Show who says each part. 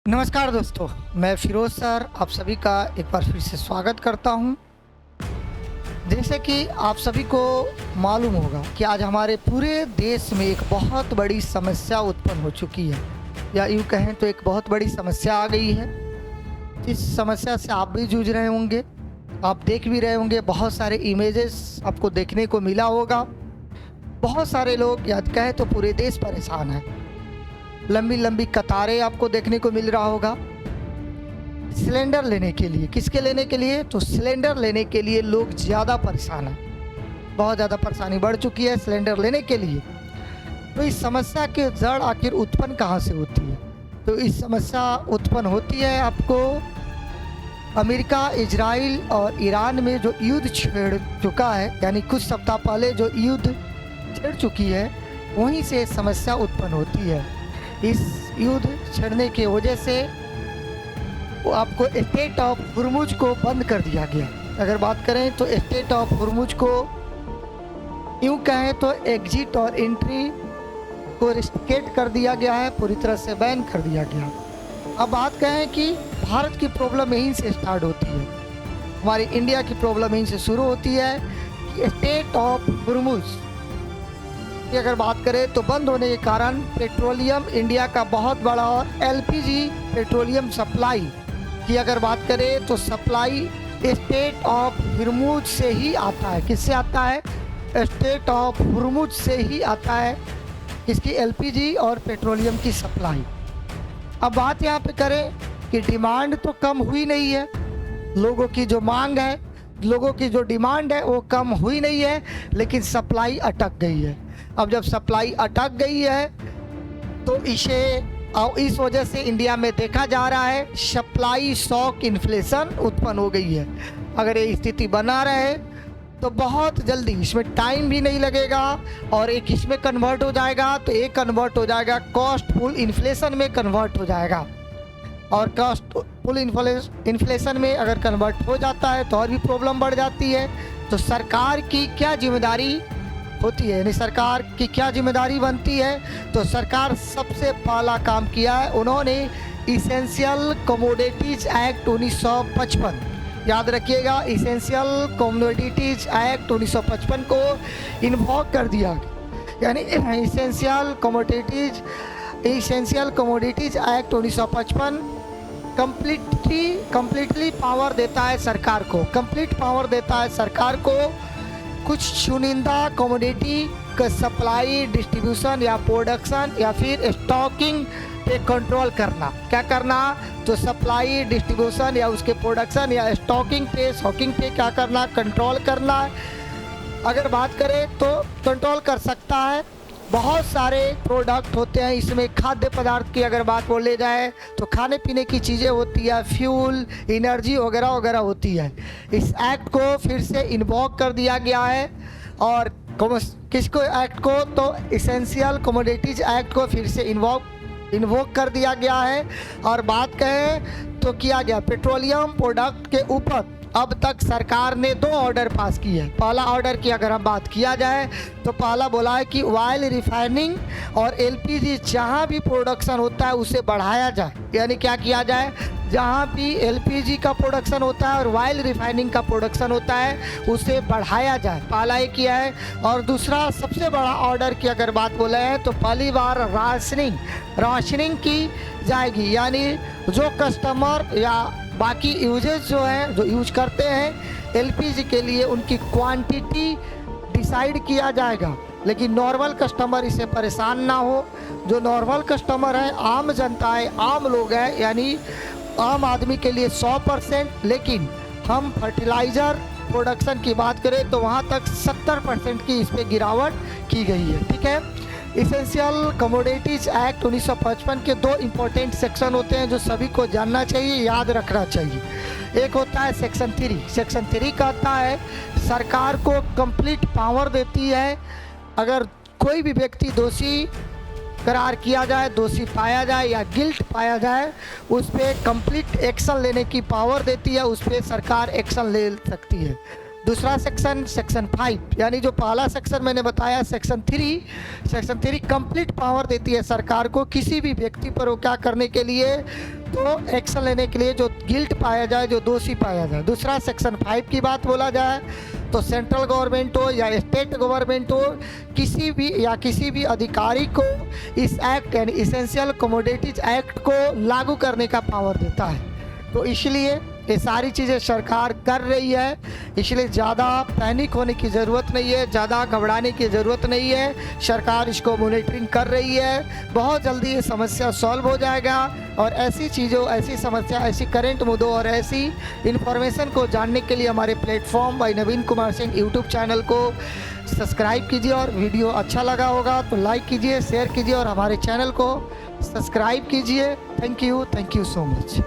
Speaker 1: नमस्कार दोस्तों, मैं फिरोज सर आप सभी का एक बार फिर से स्वागत करता हूं। जैसे कि आप सभी को मालूम होगा कि आज हमारे पूरे देश में एक बहुत बड़ी समस्या उत्पन्न हो चुकी है, या यूँ कहें तो एक बहुत बड़ी समस्या आ गई है। इस समस्या से आप भी जूझ रहे होंगे, आप देख भी रहे होंगे, बहुत सारे इमेजेस आपको देखने को मिला होगा। बहुत सारे लोग, या कहें तो पूरे देश परेशान है। लंबी लंबी कतारें आपको देखने को मिल रहा होगा सिलेंडर लेने के लिए। किसके लेने के लिए? तो सिलेंडर लेने के लिए लोग ज़्यादा परेशान हैं। बहुत ज़्यादा परेशानी बढ़ चुकी है सिलेंडर लेने के लिए। तो इस समस्या की जड़ आखिर उत्पन्न कहाँ से होती है? तो इस समस्या उत्पन्न होती है आपको अमेरिका, इजराइल और ईरान में जो युद्ध छिड़ चुका है, यानी कुछ सप्ताह पहले जो युद्ध छिड़ चुकी है, वहीं से समस्या उत्पन्न होती है। इस युद्ध छिड़ने की वजह से वो आपको स्टेट ऑफ हुर्मुज को बंद कर दिया गया। अगर बात करें तो स्टेट ऑफ हुर्मुज को यूँ कहें तो एग्जिट और एंट्री को रिस्ट्रिक्ट कर दिया गया है, पूरी तरह से बैन कर दिया गया। अब बात कहें कि भारत की प्रॉब्लम यहीं से स्टार्ट होती है, हमारी इंडिया की प्रॉब्लम यहीं से शुरू होती है कि स्टेट ऑफ हुर्मुज की अगर बात करें तो बंद होने के कारण पेट्रोलियम इंडिया का बहुत बड़ा और एलपीजी पेट्रोलियम सप्लाई की अगर बात करें तो सप्लाई स्टेट ऑफ हुर्मुज से ही आता है। किससे आता है? स्टेट ऑफ हुर्मुज से ही आता है इसकी एलपीजी और पेट्रोलियम की सप्लाई। अब बात यहाँ पे करें कि डिमांड तो कम हुई नहीं है, लोगों की जो मांग है, लोगों की जो डिमांड है वो कम हुई नहीं है, लेकिन सप्लाई अटक गई है। अब जब सप्लाई अटक गई है तो इस वजह से इंडिया में देखा जा रहा है सप्लाई शॉक इन्फ्लेशन उत्पन्न हो गई है। अगर ये स्थिति बना रहे तो बहुत जल्दी, इसमें टाइम भी नहीं लगेगा और एक इसमें कन्वर्ट हो जाएगा, तो एक कन्वर्ट हो जाएगा कॉस्टफुल इन्फ्लेशन में कन्वर्ट हो जाएगा। और कॉस्टफुल इन्फ्लेशन में अगर कन्वर्ट हो जाता है तो और भी प्रॉब्लम बढ़ जाती है। तो सरकार की क्या जिम्मेदारी होती है, यानी सरकार की क्या जिम्मेदारी बनती है? तो सरकार सबसे पहला काम किया है, उन्होंने इसेंशियल कमोडिटीज एक्ट 1955, याद रखिएगा, इसेंशियल कमोडिटीज एक्ट 1955 को इन्वोक कर दिया। यानी essential commodities act 1955 completely power देता है सरकार को, कंप्लीट पावर देता है सरकार को कुछ चुनिंदा कमोडिटी का सप्लाई, डिस्ट्रीब्यूशन या प्रोडक्शन या फिर स्टॉकिंग पे कंट्रोल करना। क्या करना? तो सप्लाई, डिस्ट्रीब्यूशन या उसके प्रोडक्शन या स्टॉकिंग पे क्या करना? कंट्रोल करना। अगर बात करें तो कंट्रोल कर सकता है। बहुत सारे प्रोडक्ट होते हैं इसमें, खाद्य पदार्थ की अगर बात बोले जाए तो खाने पीने की चीज़ें होती है, फ्यूल, एनर्जी वगैरह वगैरह होती है। इस एक्ट को फिर से इन्वोक कर दिया गया है। और किसको एक्ट को? तो इसेंशियल कमोडिटीज एक्ट को फिर से इन्वोक कर दिया गया है। और बात कहें तो किया गया पेट्रोलियम प्रोडक्ट के ऊपर अब तक सरकार ने 2 ऑर्डर पास किए हैं। पहला ऑर्डर की अगर हम बात किया जाए तो पहला बोला है कि ऑयल रिफाइनिंग और एलपीजी जहां भी प्रोडक्शन होता है उसे बढ़ाया जाए। यानी क्या किया जाए? जहां भी एलपीजी का प्रोडक्शन होता है और ऑयल रिफाइनिंग का प्रोडक्शन होता है उसे बढ़ाया जाए, पहला ये किया है। और दूसरा सबसे बड़ा ऑर्डर की अगर बात बोले हैं तो पहली बार राशनिंग की जाएगी। यानी जो कस्टमर या बाकी यूजर्स जो हैं, जो यूज करते हैं एलपीजी के लिए, उनकी क्वांटिटी डिसाइड किया जाएगा, लेकिन नॉर्मल कस्टमर इससे परेशान ना हो। जो नॉर्मल कस्टमर है, आम जनता है, आम लोग हैं, यानी आम आदमी के लिए 100%, लेकिन हम फर्टिलाइज़र प्रोडक्शन की बात करें तो वहाँ तक 70% की इस पर गिरावट की गई है। ठीक है। इसेंशियल कमोडिटीज एक्ट 1955 के 2 इम्पोर्टेंट सेक्शन होते हैं जो सभी को जानना चाहिए, याद रखना चाहिए। एक होता है सेक्शन 3। सेक्शन 3 कहता है सरकार को कंप्लीट पावर देती है, अगर कोई भी व्यक्ति दोषी करार किया जाए, दोषी पाया जाए या गिल्ट पाया जाए, उस पर कंप्लीट एक्शन लेने की पावर देती है, उस पर सरकार एक्शन ले सकती है। दूसरा सेक्शन सेक्शन 5, यानी जो पहला सेक्शन मैंने बताया सेक्शन 3 कंप्लीट पावर देती है सरकार को किसी भी व्यक्ति पर वो क्या करने के लिए, तो एक्शन लेने के लिए जो गिल्ट पाया जाए, जो दोषी पाया जाए। दूसरा सेक्शन 5 की बात बोला जाए तो सेंट्रल गवर्नमेंट हो या स्टेट गवर्नमेंट हो, किसी भी अधिकारी को इस एक्ट यानी इसेंशियल कमोडिटीज एक्ट को लागू करने का पावर देता है। तो इसलिए ये सारी चीज़ें सरकार कर रही है, इसलिए ज़्यादा पैनिक होने की ज़रूरत नहीं है, ज़्यादा घबराने की ज़रूरत नहीं है। सरकार इसको मॉनिटरिंग कर रही है, बहुत जल्दी ये समस्या सॉल्व हो जाएगा। और ऐसी चीज़ों, ऐसी समस्या, ऐसी करंट मुद्दों और ऐसी इन्फॉर्मेशन को जानने के लिए हमारे platform by Naveen Kumar Singh YouTube channel को सब्सक्राइब कीजिए। और वीडियो अच्छा लगा होगा तो लाइक कीजिए, शेयर कीजिए और हमारे चैनल को सब्सक्राइब कीजिए। Thank you so much.